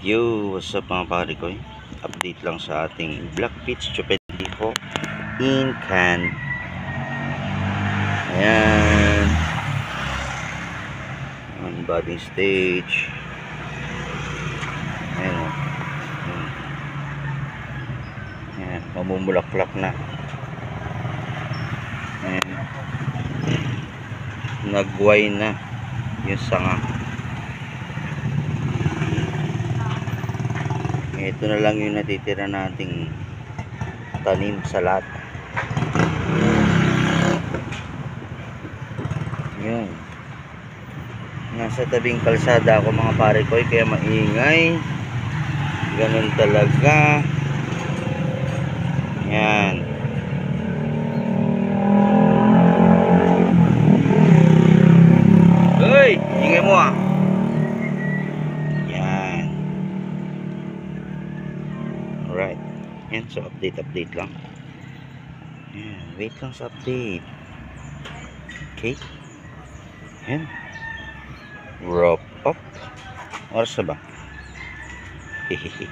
Yo, what's up mga pare ko? Update lang sa ating Black Pitch Chupendico in can. Ayan. On budding stage. Ayan. Ayan, mamumulaklak na. Ayan. Nagway na yung sanga. Ito na lang yung natitira nating tanim sa lahat. Yun. Nasa tabing kalsada ako mga pare ko, kaya maingay. Ganun talaga. Yan. Hoy, ingay mo ah. Alright. Yan, so update lang. Yan, wait lang sa update. Okay. Yan. Wrap up. Oras na ba? Hehehe.